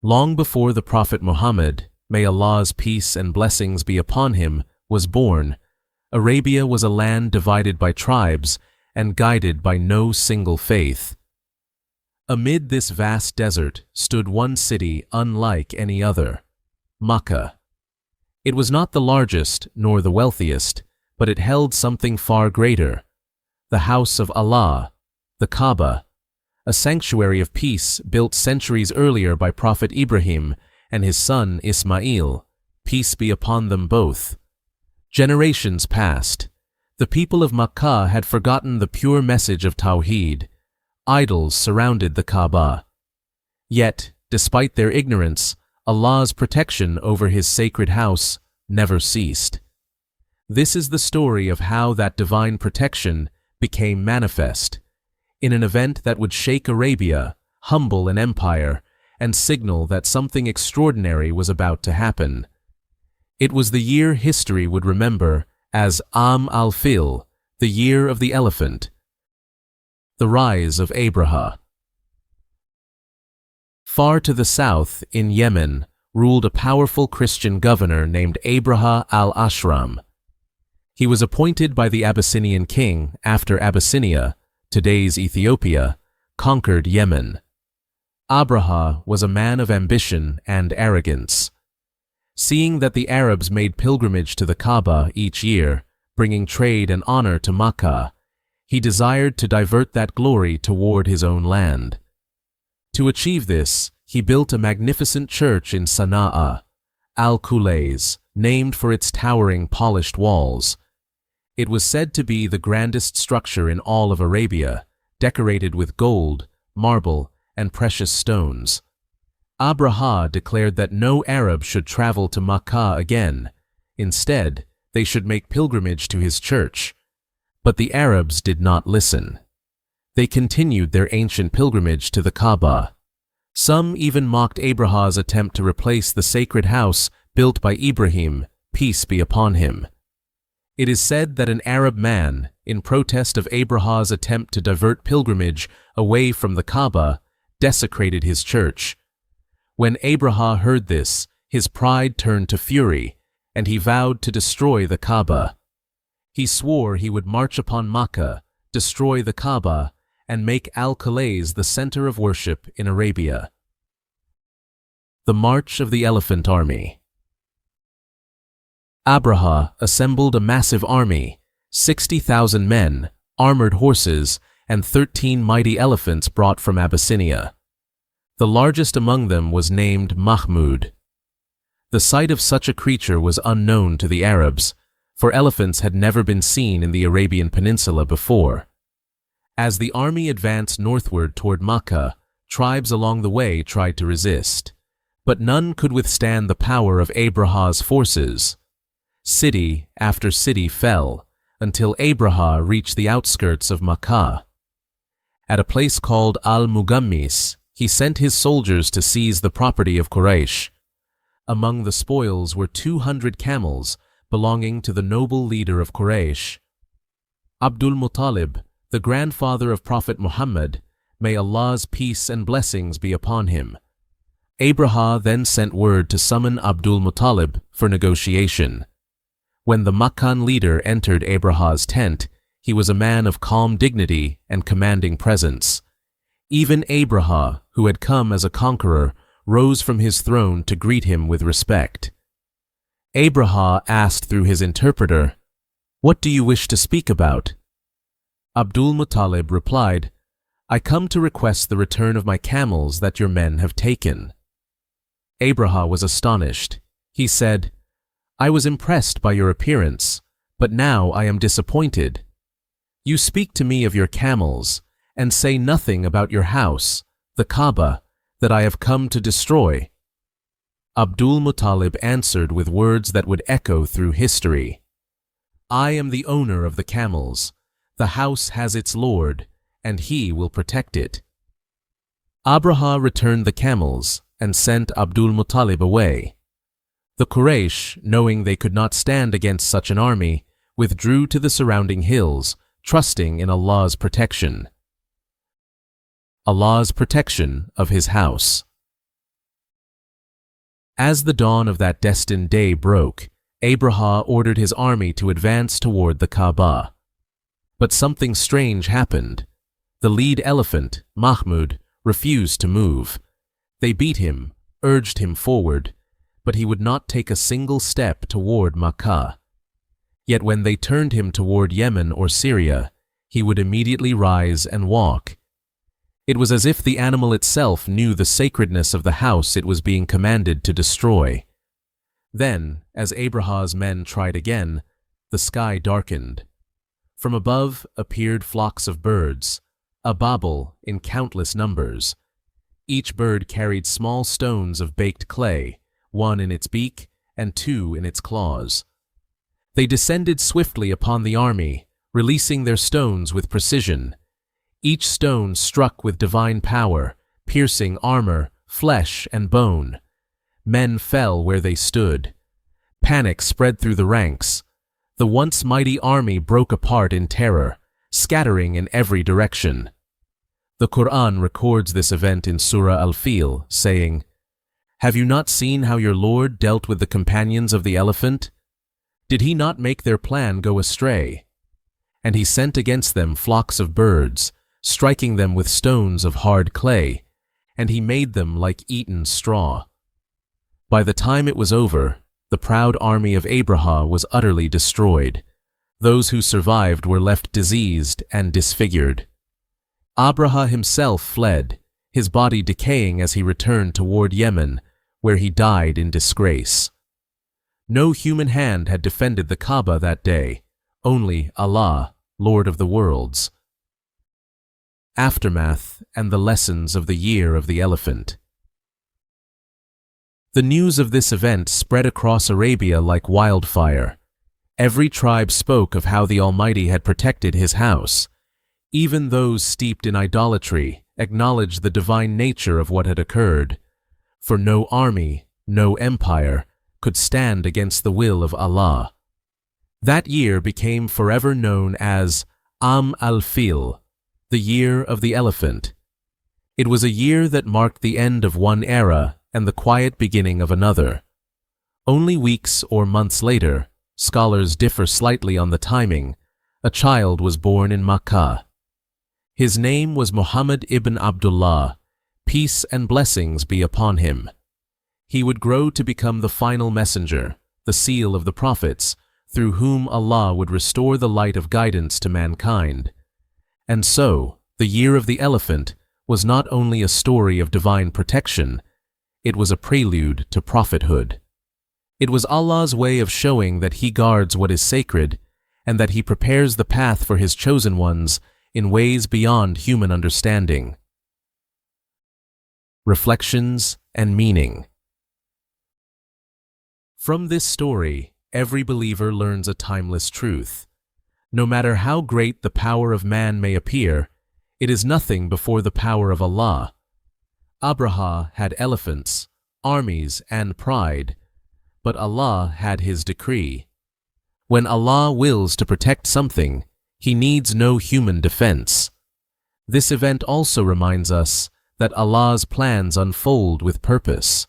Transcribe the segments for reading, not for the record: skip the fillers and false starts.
Long before the Prophet Muhammad, may Allah's peace and blessings be upon him, was born, Arabia was a land divided by tribes and guided by no single faith. Amid this vast desert stood one city unlike any other, Makkah. It was not the largest nor the wealthiest, but it held something far greater, the house of Allah, the Kaaba, a sanctuary of peace built centuries earlier by Prophet Ibrahim and his son Ismail, peace be upon them both. Generations passed. The people of Makkah had forgotten the pure message of Tawheed. Idols surrounded the Kaaba. Yet, despite their ignorance, Allah's protection over his sacred house never ceased. This is the story of how that divine protection became manifest in an event that would shake Arabia, humble an empire, and signal that something extraordinary was about to happen. It was the year history would remember as Al-Fil, the year of the elephant, the rise of Abraha. Far to the south, in Yemen, ruled a powerful Christian governor named Abraha al-Ashram. He was appointed by the Abyssinian king after Abyssinia, today's Ethiopia, conquered Yemen. Abraha was a man of ambition and arrogance. Seeing that the Arabs made pilgrimage to the Kaaba each year, bringing trade and honor to Makkah, he desired to divert that glory toward his own land. To achieve this, he built a magnificent church in Sana'a, Al-Kulays, named for its towering polished walls. It was said to be the grandest structure in all of Arabia, decorated with gold, marble, and precious stones. Abraha declared that no Arab should travel to Makkah again. Instead, they should make pilgrimage to his church. But the Arabs did not listen. They continued their ancient pilgrimage to the Kaaba. Some even mocked Abraha's attempt to replace the sacred house built by Ibrahim, peace be upon him. It is said that an Arab man, in protest of Abraha's attempt to divert pilgrimage away from the Kaaba, desecrated his church. When Abraha heard this, his pride turned to fury, and he vowed to destroy the Kaaba. He swore he would march upon Makkah, destroy the Kaaba, and make Al-Kulays the center of worship in Arabia. The March of the Elephant Army. Abraha assembled a massive army, 60,000 men, armored horses, and 13 mighty elephants brought from Abyssinia. The largest among them was named Mahmud. The sight of such a creature was unknown to the Arabs, for elephants had never been seen in the Arabian Peninsula before. As the army advanced northward toward Makkah, tribes along the way tried to resist, but none could withstand the power of Abraha's forces. City after city fell, until Abraha reached the outskirts of Makkah. At a place called Al-Mugammis, he sent his soldiers to seize the property of Quraysh. Among the spoils were 200 camels belonging to the noble leader of Quraysh. Abdul Muttalib, the grandfather of Prophet Muhammad, may Allah's peace and blessings be upon him. Abraha then sent word to summon Abdul Muttalib for negotiation. When the Makkan leader entered Abraha's tent, he was a man of calm dignity and commanding presence. Even Abraha, who had come as a conqueror, rose from his throne to greet him with respect. Abraha asked through his interpreter, "What do you wish to speak about?" Abdul Muttalib replied, "I come to request the return of my camels that your men have taken." Abraha was astonished. He said, "I was impressed by your appearance, but now I am disappointed. You speak to me of your camels, and say nothing about your house, the Kaaba, that I have come to destroy." Abdul Muttalib answered with words that would echo through history. "I am the owner of the camels. The house has its lord, and he will protect it." Abraha returned the camels and sent Abdul Muttalib away. The Quraysh, knowing they could not stand against such an army, withdrew to the surrounding hills, trusting in Allah's protection. Allah's protection of his house. As the dawn of that destined day broke, Abraha ordered his army to advance toward the Kaaba. But something strange happened. The lead elephant, Mahmud, refused to move. They beat him, urged him forward, but he would not take a single step toward Makkah. Yet when they turned him toward Yemen or Syria, he would immediately rise and walk. It was as if the animal itself knew the sacredness of the house it was being commanded to destroy. Then, as Abraha's men tried again, the sky darkened. From above appeared flocks of birds, a babel in countless numbers. Each bird carried small stones of baked clay, one in its beak and two in its claws. They descended swiftly upon the army, releasing their stones with precision. Each stone struck with divine power, piercing armor, flesh, and bone. Men fell where they stood. Panic spread through the ranks. The once mighty army broke apart in terror, scattering in every direction. The Quran records this event in Surah Al-Fil, saying, "Have you not seen how your Lord dealt with the companions of the elephant? Did he not make their plan go astray? And he sent against them flocks of birds, striking them with stones of hard clay, and he made them like eaten straw." By the time it was over, the proud army of Abraha was utterly destroyed. Those who survived were left diseased and disfigured. Abraha himself fled, his body decaying as he returned toward Yemen, where he died in disgrace. No human hand had defended the Kaaba that day, only Allah, Lord of the worlds. Aftermath and the lessons of the Year of the Elephant. The news of this event spread across Arabia like wildfire. Every tribe spoke of how the Almighty had protected His house. Even those steeped in idolatry acknowledged the divine nature of what had occurred. For no army, no empire, could stand against the will of Allah. That year became forever known as Al-Fil, the Year of the Elephant. It was a year that marked the end of one era and the quiet beginning of another. Only weeks or months later, scholars differ slightly on the timing, a child was born in Makkah. His name was Muhammad ibn Abdullah, peace and blessings be upon him. He would grow to become the final messenger, the seal of the prophets, through whom Allah would restore the light of guidance to mankind. And so, the Year of the Elephant was not only a story of divine protection, it was a prelude to prophethood. It was Allah's way of showing that He guards what is sacred and that He prepares the path for His chosen ones in ways beyond human understanding. Reflections and meaning. From this story, every believer learns a timeless truth. No matter how great the power of man may appear, it is nothing before the power of Allah. Abraha had elephants, armies, and pride, but Allah had His decree. When Allah wills to protect something, He needs no human defense. This event also reminds us that Allah's plans unfold with purpose.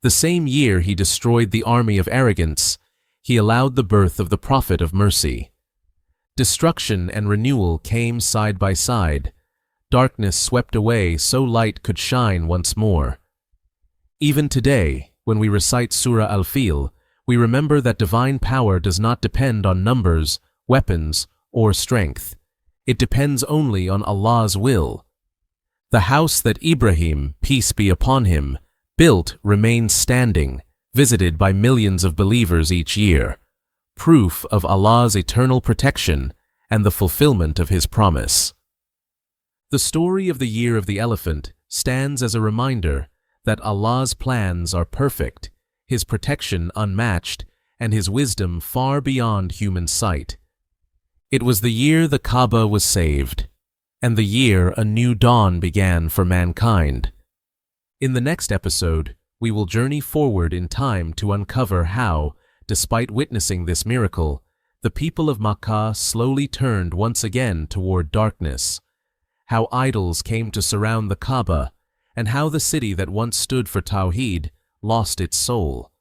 The same year He destroyed the army of arrogance, He allowed the birth of the Prophet of mercy. Destruction and renewal came side by side. Darkness swept away so light could shine once more. Even today, when we recite Surah Al-Fil, we remember that divine power does not depend on numbers, weapons, or strength. It depends only on Allah's will. The house that Ibrahim, peace be upon him, built remains standing, visited by millions of believers each year, proof of Allah's eternal protection and the fulfillment of His promise. The story of the Year of the Elephant stands as a reminder that Allah's plans are perfect, His protection unmatched, and His wisdom far beyond human sight. It was the year the Kaaba was saved, and the year a new dawn began for mankind. In the next episode, we will journey forward in time to uncover how, despite witnessing this miracle, the people of Makkah slowly turned once again toward darkness, how idols came to surround the Kaaba, and how the city that once stood for Tawheed lost its soul.